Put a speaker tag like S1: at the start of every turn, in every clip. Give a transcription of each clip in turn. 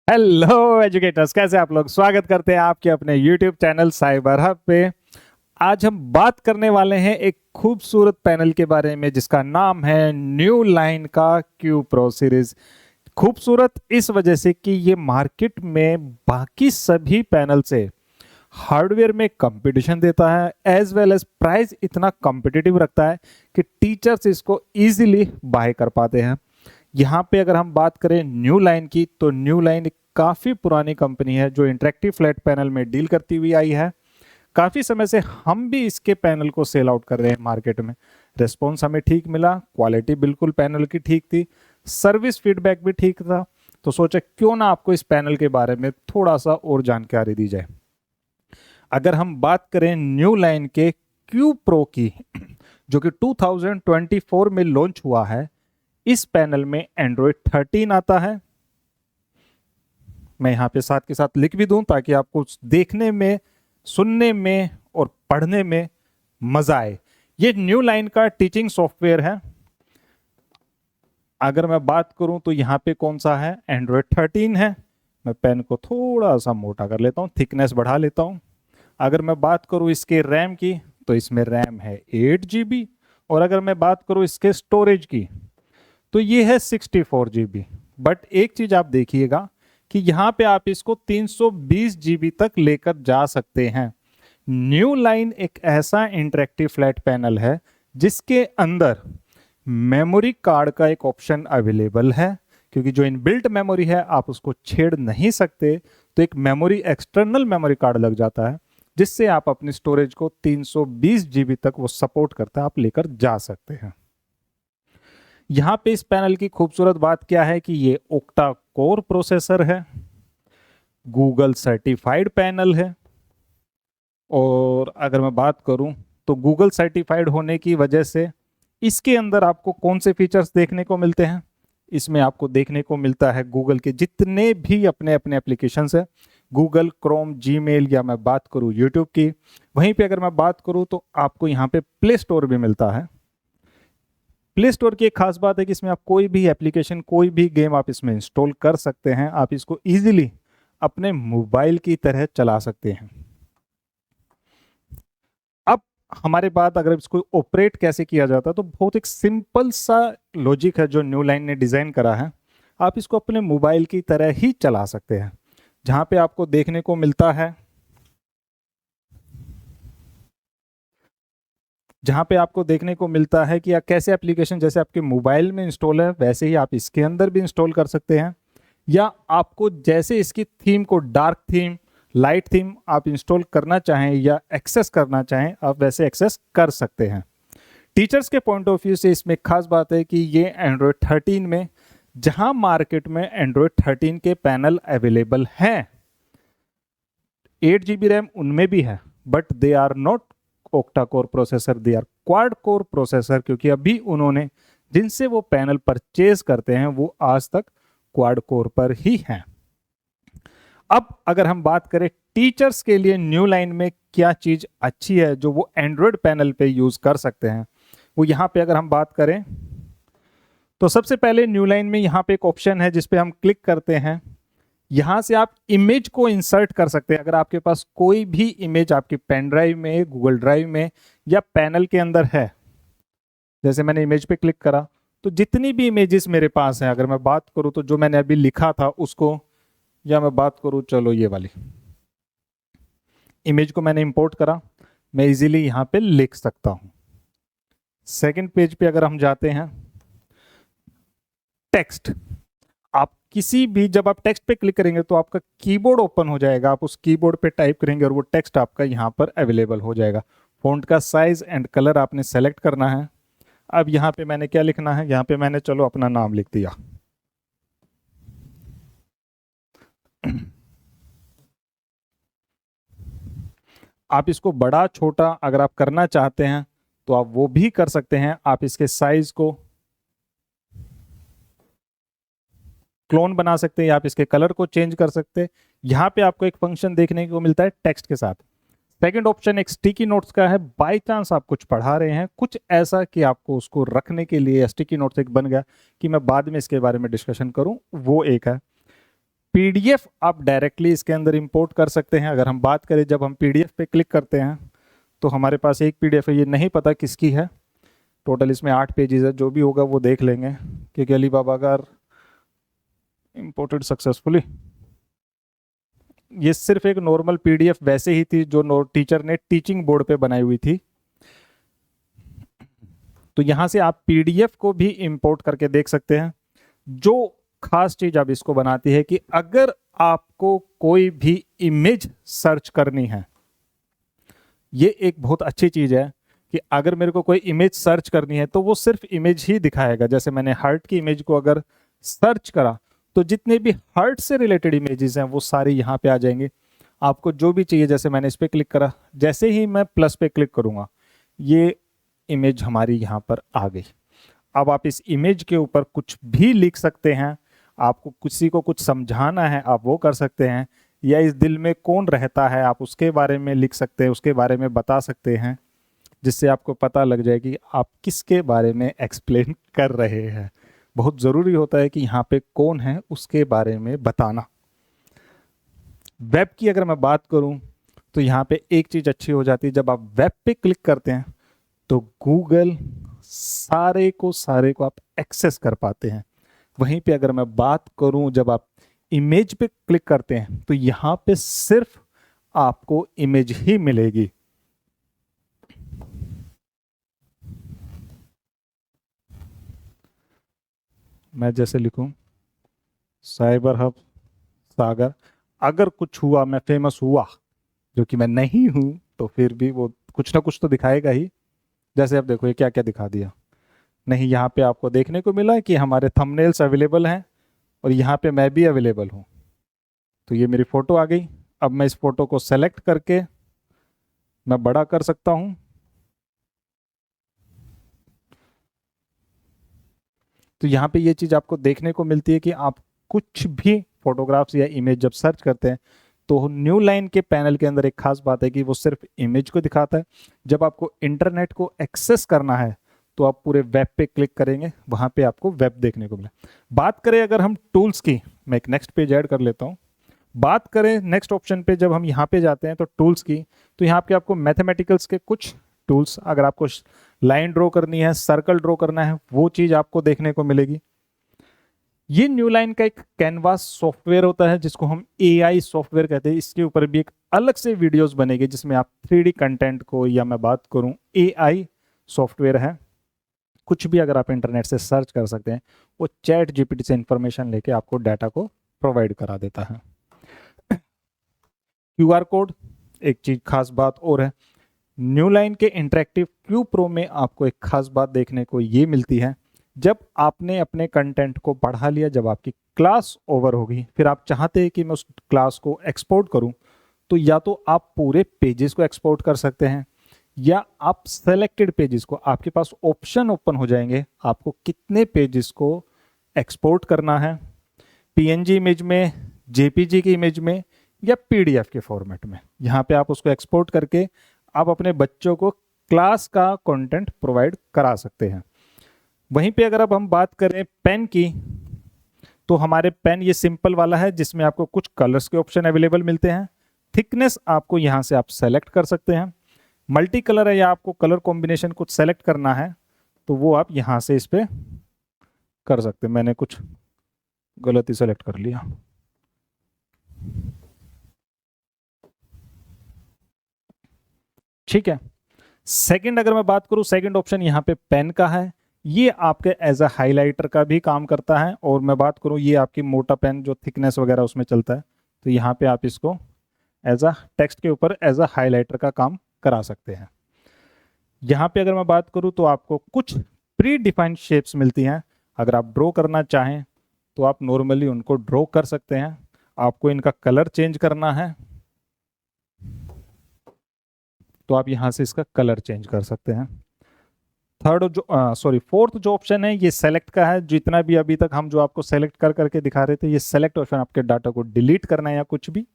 S1: Hello educators, कैसे आप लोग। स्वागत करते हैं आपके अपने यूट्यूब चैनल साइबर हब पे। आज हम बात करने वाले हैं एक खूबसूरत पैनल के बारे में जिसका नाम है न्यू लाइन का क्यू प्रो सीरीज। खूबसूरत इस वजह से कि ये मार्केट में बाकी सभी पैनल से हार्डवेयर में कंपटीशन देता है, एज वेल एज प्राइस इतना कॉम्पिटिटिव रखता है कि टीचर्स इसको इजीली बाय कर पाते हैं। यहाँ पे अगर हम बात करें न्यू लाइन की, तो न्यू लाइन एक काफ़ी पुरानी कंपनी है जो इंटरेक्टिव फ्लैट पैनल में डील करती हुई आई है। काफ़ी समय से हम भी इसके पैनल को सेल आउट कर रहे हैं मार्केट में। रिस्पॉन्स हमें ठीक मिला, क्वालिटी बिल्कुल पैनल की ठीक थी, सर्विस फीडबैक भी ठीक था। तो सोचा क्यों ना आपको इस पैनल के बारे में थोड़ा सा और जानकारी दी जाए। अगर हम बात करें न्यू लाइन के क्यू प्रो की, जो कि 2024 में लॉन्च हुआ है, इस पैनल में एंड्रॉयड 13 आता है। मैं यहाँ पे साथ के साथ लिख भी दूं ताकि आपको देखने में, सुनने में और पढ़ने में मजा आए। ये न्यू लाइन का टीचिंग सॉफ्टवेयर है। अगर मैं बात करूं तो यहाँ पे कौन सा है, एंड्रॉयड 13 है। मैं पेन को थोड़ा सा मोटा कर लेता हूँ, थिकनेस बढ़ा लेता हूँ। अगर मैं बात करूं इसके रैम की, तो इसमें रैम है 8 GB। और अगर मैं बात करूं इसके स्टोरेज की, तो ये है 64 GB। बट एक चीज आप देखिएगा कि यहाँ पे आप इसको 320 GB तक लेकर जा सकते हैं। न्यू लाइन एक ऐसा इंटरेक्टिव फ्लैट पैनल है जिसके अंदर मेमोरी कार्ड का एक ऑप्शन अवेलेबल है, क्योंकि जो इनबिल्ट मेमोरी है आप उसको छेड़ नहीं सकते, तो एक मेमोरी, एक्सटर्नल मेमोरी कार्ड लग जाता है जिससे आप अपनी स्टोरेज को 320 GB तक वो सपोर्ट करता है, आप लेकर जा सकते हैं। यहाँ पे इस पैनल की खूबसूरत बात क्या है कि ये ओक्टा कोर प्रोसेसर है, गूगल सर्टिफाइड पैनल है। और अगर मैं बात करूं तो गूगल सर्टिफाइड होने की वजह से इसके अंदर आपको कौन से फीचर्स देखने को मिलते हैं, इसमें आपको देखने को मिलता है गूगल के जितने भी अपने अपने एप्लीकेशंस है, गूगल क्रोम, जीमेल, या मैं बात करूं यूट्यूब की। वहीं पे अगर मैं बात करूं तो आपको यहाँ पे प्ले स्टोर भी मिलता है। प्ले स्टोर की एक खास बात है कि इसमें आप कोई भी एप्लीकेशन, कोई भी गेम आप इसमें इंस्टॉल कर सकते हैं। आप इसको इजीली अपने मोबाइल की तरह चला सकते हैं। अब हमारे बात, अगर इसको ऑपरेट कैसे किया जाता है, तो बहुत एक सिंपल सा लॉजिक है जो न्यू लाइन ने डिजाइन करा है। आप इसको अपने मोबाइल की तरह ही चला सकते हैं। जहां पे आपको देखने को मिलता है, जहाँ पे आपको देखने को मिलता है कि कैसे एप्लीकेशन जैसे आपके मोबाइल में इंस्टॉल है वैसे ही आप इसके अंदर भी इंस्टॉल कर सकते हैं। या आपको जैसे इसकी थीम को डार्क थीम, लाइट थीम आप इंस्टॉल करना चाहें या एक्सेस करना चाहें, आप वैसे एक्सेस कर सकते हैं। टीचर्स के पॉइंट ऑफ व्यू से इसमें खास बात है कि ये एंड्रॉयड 13 में, जहां मार्केट में एंड्रॉयड 13 के पैनल अवेलेबल हैं, 8 GB रैम उनमें भी है, but they are not octa core processor, they are quad core processor, क्योंकि अभी उन्होंने जिनसे वो पैनल परचेज करते हैं वो आज तक क्वाड कोर पर ही हैं। अब अगर हम बात करें टीचर्स के लिए न्यू लाइन में क्या चीज अच्छी है जो वो एंड्रॉयड पैनल पे यूज कर सकते हैं, वो यहाँ पे अगर हम बात करें तो सबसे पहले न्यू लाइन में यहाँ पे एक ऑप्शन है जिसपे हम क्लिक करते हैं। यहां से आप इमेज को इंसर्ट कर सकते हैं। अगर आपके पास कोई भी इमेज आपकी पेन ड्राइव में, गूगल ड्राइव में या पैनल के अंदर है, जैसे मैंने इमेज पे क्लिक करा तो जितनी भी इमेजेस मेरे पास हैं, अगर मैं बात करूं तो जो मैंने अभी लिखा था उसको, या मैं बात करूं, चलो ये वाली इमेज को मैंने इंपोर्ट करा, मैं इजीली यहां पे लिख सकता हूं। सेकंड पेज पे अगर हम जाते हैं, टेक्स्ट, आप किसी भी, जब आप टेक्स्ट पे क्लिक करेंगे तो आपका कीबोर्ड ओपन हो जाएगा, आप उस कीबोर्ड पे टाइप करेंगे और वो टेक्स्ट आपका यहाँ पर अवेलेबल हो जाएगा। फॉन्ट का साइज एंड कलर आपने सेलेक्ट करना है। अब यहाँ पे मैंने क्या लिखना है, यहाँ पे मैंने चलो अपना नाम लिख दिया। आप इसको बड़ा छोटा अगर आप करना चाहते हैं तो आप वो भी कर सकते हैं। आप इसके साइज को क्लोन बना सकते हैं या आप इसके कलर को चेंज कर सकते हैं। यहाँ पे आपको एक फंक्शन देखने को मिलता है टेक्स्ट के साथ। सेकंड ऑप्शन एक स्टिकी नोट्स का है। बाय चांस आप कुछ पढ़ा रहे हैं, कुछ ऐसा कि आपको उसको रखने के लिए स्टिकी नोट्स एक बन गया कि मैं बाद में इसके बारे में डिस्कशन करूं, वो एक है। पीडीएफ आप डायरेक्टली इसके अंदर इंपोर्ट कर सकते हैं। अगर हम बात करें, जब हम पीडीएफ पे क्लिक करते हैं तो हमारे पास एक पीडीएफ है, ये नहीं पता किसकी है। टोटल इसमें 8 पेजेस है, जो भी होगा वो देख लेंगे क्योंकि अलीबाबा का इंपोर्टेड सक्सेसफुली। ये सिर्फ एक नॉर्मल पीडीएफ वैसे ही थी जो टीचर ने टीचिंग बोर्ड पे बनाई हुई थी। तो यहां से आप पीडीएफ को भी इंपोर्ट करके देख सकते हैं। जो खास चीज अब इसको बनाती है कि अगर आपको कोई भी इमेज सर्च करनी है, ये एक बहुत अच्छी चीज है कि अगर मेरे को कोई इमेज सर्च करनी है तो वो सिर्फ इमेज ही दिखाएगा। जैसे मैंने हार्ट की इमेज को अगर सर्च करा तो जितने भी हार्ट से रिलेटेड इमेजेस हैं वो सारी यहाँ पे आ जाएंगे। आपको जो भी चाहिए, जैसे मैंने इस पर क्लिक करा, जैसे ही मैं प्लस पे क्लिक करूंगा ये इमेज हमारी यहाँ पर आ गई। अब आप इस इमेज के ऊपर कुछ भी लिख सकते हैं। आपको किसी को कुछ समझाना है आप वो कर सकते हैं, या इस दिल में कौन रहता है आप उसके बारे में लिख सकते हैं, उसके बारे में बता सकते हैं, जिससे आपको पता लग जाए कि आप किसके बारे में एक्सप्लेन कर रहे हैं। बहुत ज़रूरी होता है कि यहाँ पे कौन है उसके बारे में बताना। वेब की अगर मैं बात करूँ तो यहाँ पे एक चीज़ अच्छी हो जाती है, जब आप वेब पे क्लिक करते हैं तो गूगल सारे को आप एक्सेस कर पाते हैं। वहीं पे अगर मैं बात करूं, जब आप इमेज पे क्लिक करते हैं तो यहां पे सिर्फ आपको इमेज ही मिलेगी। मैं जैसे लिखूं साइबर हब सागर, अगर कुछ हुआ, मैं फेमस हुआ, जो कि मैं नहीं हूं, तो फिर भी वो कुछ ना कुछ तो दिखाएगा ही। जैसे आप देखो ये क्या क्या दिखा दिया। नहीं, यहाँ पे आपको देखने को मिला कि हमारे थंबनेल्स अवेलेबल हैं और यहाँ पे मैं भी अवेलेबल हूँ। तो ये मेरी फोटो आ गई। अब मैं इस फोटो को सेलेक्ट करके मैं बड़ा कर सकता हूँ। तो यहाँ पे ये चीज़ आपको देखने को मिलती है कि आप कुछ भी फोटोग्राफ्स या इमेज जब सर्च करते हैं तो न्यू लाइन के पैनल के अंदर एक खास बात है कि वो सिर्फ इमेज को दिखाता है। जब आपको इंटरनेट को एक्सेस करना है तो आप पूरे वेब पे क्लिक करेंगे, वहां पे आपको वेब देखने को मिला। बात करें अगर हम टूल्स की, मैं एक नेक्स्ट पेज ऐड कर लेता हूँ। बात करें नेक्स्ट ऑप्शन पे, जब हम यहाँ पे जाते हैं तो टूल्स की, तो यहाँ पे आपको मैथमेटिकल्स के कुछ टूल्स, अगर आपको लाइन ड्रॉ करनी है, सर्कल ड्रॉ करना है, वो चीज़ आपको देखने को मिलेगी। ये न्यू लाइन का एक कैनवास सॉफ्टवेयर होता है जिसको हम एआई सॉफ्टवेयर कहते हैं। इसके ऊपर भी एक अलग से वीडियोस बनेगी जिसमें आप 3D कंटेंट को, या मैं बात करूं एआई सॉफ्टवेयर है, कुछ भी अगर आप इंटरनेट से सर्च कर सकते हैं, वो चैट जीपीटी से इंफॉर्मेशन लेके आपको डाटा को प्रोवाइड करा देता है। क्यूआर कोड, एक चीज खास बात और है, न्यू लाइन के इंटरेक्टिव क्यू प्रो में आपको एक खास बात देखने को ये मिलती है। जब आपने अपने कंटेंट को बढ़ा लिया, जब आपकी क्लास ओवर होगी, फिर आप चाहते हैं कि मैं उस क्लास को एक्सपोर्ट करूं, तो या तो आप पूरे पेजेस को एक्सपोर्ट कर सकते हैं, या आप सेलेक्टेड पेजेस को, आपके पास ऑप्शन ओपन हो जाएंगे आपको कितने पेजेस को एक्सपोर्ट करना है, पीएनजी इमेज में, जेपीजी की इमेज में, या पीडीएफ के फॉर्मेट में। यहाँ पे आप उसको एक्सपोर्ट करके आप अपने बच्चों को क्लास का कंटेंट प्रोवाइड करा सकते हैं। वहीं पे अगर अब हम बात करें पेन की, तो हमारे पेन ये सिंपल वाला है जिसमें आपको कुछ कलर्स के ऑप्शन अवेलेबल मिलते हैं। थिकनेस आपको यहाँ से आप सेलेक्ट कर सकते हैं। मल्टी कलर है, या आपको कलर कॉम्बिनेशन कुछ सेलेक्ट करना है तो वो आप यहाँ से इस पे कर सकते हैं। मैंने कुछ गलत ही सेलेक्ट कर लिया। ठीक है। सेकंड अगर मैं बात करूं, सेकंड ऑप्शन यहाँ पे पेन का है, ये आपके एज अ हाइलाइटर का भी काम करता है। और मैं बात करूं, ये आपकी मोटा पेन जो थिकनेस वगैरह उसमें चलता है, तो यहाँ पे आप इसको एज अ टेक्स्ट के ऊपर एज अ हाइलाइटर का काम करा सकते हैं। यहाँ पे अगर मैं बात करूं तो आपको कुछ प्री डिफाइंड शेप्स मिलती हैं। अगर आप ड्रॉ करना चाहें तो आप नॉर्मली उनको ड्रॉ कर सकते हैं। आपको इनका कलर चेंज करना है तो आप यहाँ से इसका कलर चेंज कर सकते हैं। फोर्थ जो ऑप्शन है ये सेलेक्ट का है। जितना भी अभी तक हम जो आपको सेलेक्ट कर करके दिखा रहे थे, ये सेलेक्ट ऑप्शन आपके डाटा को डिलीट करना है या कुछ भी।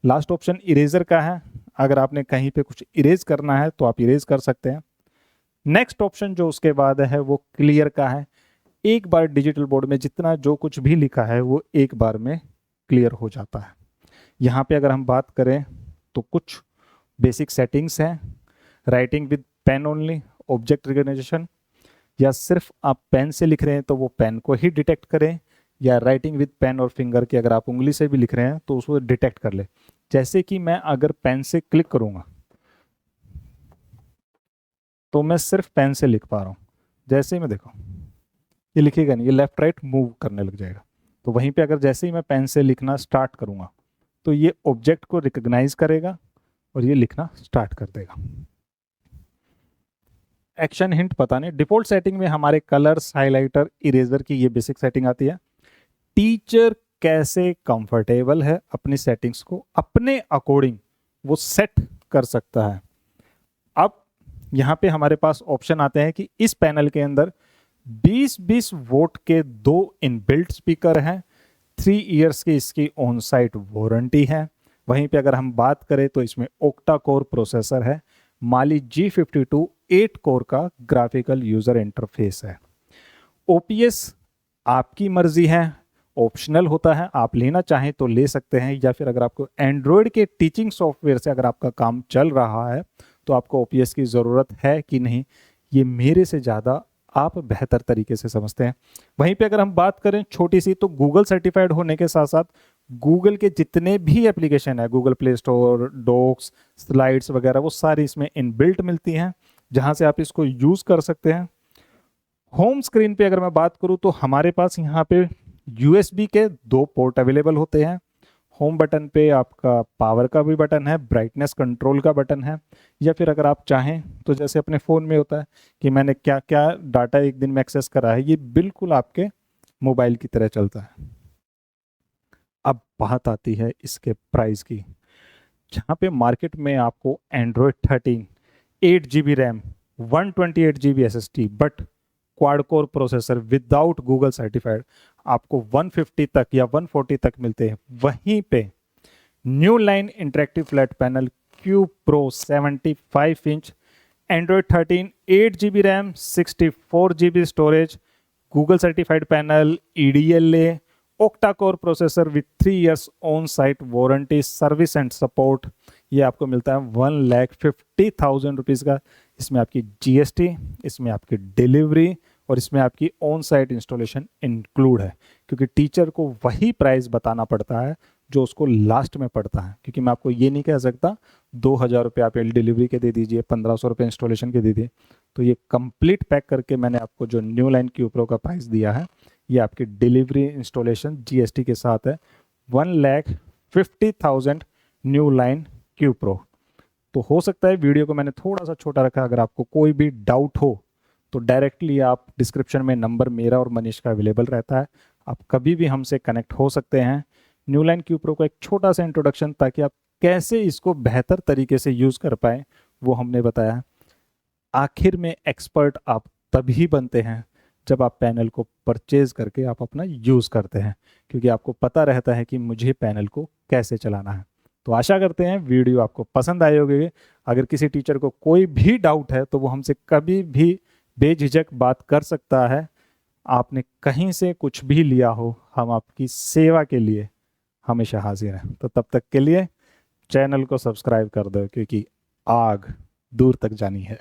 S1: लास्ट ऑप्शन इरेजर का है, अगर आपने कहीं पे कुछ इरेज करना है तो आप इरेज कर सकते हैं। नेक्स्ट ऑप्शन जो उसके बाद है वो क्लियर का है। एक बार डिजिटल बोर्ड में जितना जो कुछ भी लिखा है वो एक बार में क्लियर हो जाता है। यहाँ पे अगर हम बात करें तो कुछ बेसिक सेटिंग्स हैं, writing with pen only, object recognition, या सिर्फ आप पेन से लिख रहे हैं तो वो पेन को ही डिटेक्ट करें, या राइटिंग विद पेन और फिंगर की अगर आप उंगली से भी लिख रहे हैं तो उसको डिटेक्ट कर ले। जैसे कि मैं अगर पेन से क्लिक करूंगा तो मैं सिर्फ पेन से लिख पा रहा हूं। जैसे ही मैं देखो ये लिखेगा नहीं, ये लेफ्ट राइट मूव करने लग जाएगा। तो वहीं पे अगर जैसे ही मैं पेन से लिखना स्टार्ट करूंगा तो ये ऑब्जेक्ट को रिकॉग्नाइज करेगा और ये लिखना स्टार्ट कर देगा। एक्शन हिंट पता नहीं, डिफॉल्ट सेटिंग में हमारे कलर्स, हाइलाइटर, इरेजर की ये बेसिक सेटिंग आती है। टीचर कैसे कंफर्टेबल है अपनी सेटिंग्स को अपने अकॉर्डिंग वो सेट कर सकता है। अब यहाँ पे हमारे पास ऑप्शन आते हैं कि इस पैनल के अंदर 20-20 वोट के 2 इनबिल्ट स्पीकर हैं, 3 इयर्स की इसकी ऑन साइट वारंटी है। वहीं पे अगर हम बात करें तो इसमें ओक्टा कोर प्रोसेसर है, माली G52 8 कोर का ग्राफिकल यूजर इंटरफेस है। ओपीएस आपकी मर्जी है, ऑप्शनल होता है, आप लेना चाहें तो ले सकते हैं, या फिर अगर आपको एंड्रॉयड के टीचिंग सॉफ्टवेयर से अगर आपका काम चल रहा है तो आपको ओपीएस की ज़रूरत है कि नहीं, ये मेरे से ज़्यादा आप बेहतर तरीके से समझते हैं। वहीं पे अगर हम बात करें छोटी सी, तो गूगल सर्टिफाइड होने के साथ साथ गूगल के जितने भी एप्लीकेशन है, Google Play Store, docs, slides वगैरह, वो सारी इसमें इनबिल्ट मिलती हैं, जहां से आप इसको यूज़ कर सकते हैं। होम स्क्रीन पे अगर मैं बात करूं तो हमारे पास यहाँ पे यूएसबी के 2 पोर्ट अवेलेबल होते हैं। होम बटन पे आपका पावर का भी बटन है, ब्राइटनेस कंट्रोल का बटन है, या फिर अगर आप चाहें तो जैसे अपने फ़ोन में होता है कि मैंने क्या क्या डाटा एक दिन में एक्सेस करा है, ये बिल्कुल आपके मोबाइल की तरह चलता है। अब बात आती है इसके प्राइस की, जहाँ पे मार्केट में आपको Android 13 8 GB RAM 128 GB SSD but quad core processor without Google certified आपको 150 तक या 140 तक मिलते हैं। वहीं पे new line interactive flat panel cube pro 75 inch, Android 13 8 GB RAM 64 GB storage, Google certified panel, EDLA, octa core processor with 3 years on site warranty, service and support, ये आपको मिलता है 1,50,000 रुपीज़ का। इसमें आपकी GST, इसमें आपकी डिलीवरी और इसमें आपकी ऑन साइट इंस्टॉलेशन इंक्लूड है, क्योंकि टीचर को वही प्राइस बताना पड़ता है जो उसको लास्ट में पड़ता है। क्योंकि मैं आपको ये नहीं कह सकता 2,000 रुपये आप डिलीवरी के दे दीजिए, 1,500 रुपये इंस्टॉलेशन के दे दिए। तो ये कंप्लीट पैक करके मैंने आपको जो न्यू लाइन क्यू प्रो का प्राइस दिया है, ये आपकी डिलीवरी, इंस्टॉलेशन, GST के साथ है 1,50,000 न्यू लाइन क्यू प्रो। तो हो सकता है वीडियो को मैंने थोड़ा सा छोटा रखा, अगर आपको कोई भी डाउट हो तो डायरेक्टली आप डिस्क्रिप्शन में नंबर मेरा और मनीष का अवेलेबल रहता है, आप कभी भी हमसे कनेक्ट हो सकते हैं। न्यू लाइन क्यू प्रो का एक छोटा सा इंट्रोडक्शन, ताकि आप कैसे इसको बेहतर तरीके से यूज़ कर पाएँ वो हमने बताया। आखिर में एक्सपर्ट आप तभी बनते हैं जब आप पैनल को परचेज करके आप अपना यूज़ करते हैं, क्योंकि आपको पता रहता है कि मुझे पैनल को कैसे चलाना है। तो आशा करते हैं वीडियो आपको पसंद आई होगी। अगर किसी टीचर को कोई भी डाउट है तो वो हमसे कभी भी बेझिझक बात कर सकता है। आपने कहीं से कुछ भी लिया हो, हम आपकी सेवा के लिए हमेशा हाजिर हैं। तो तब तक के लिए चैनल को सब्सक्राइब कर दो, क्योंकि आग दूर तक जानी है।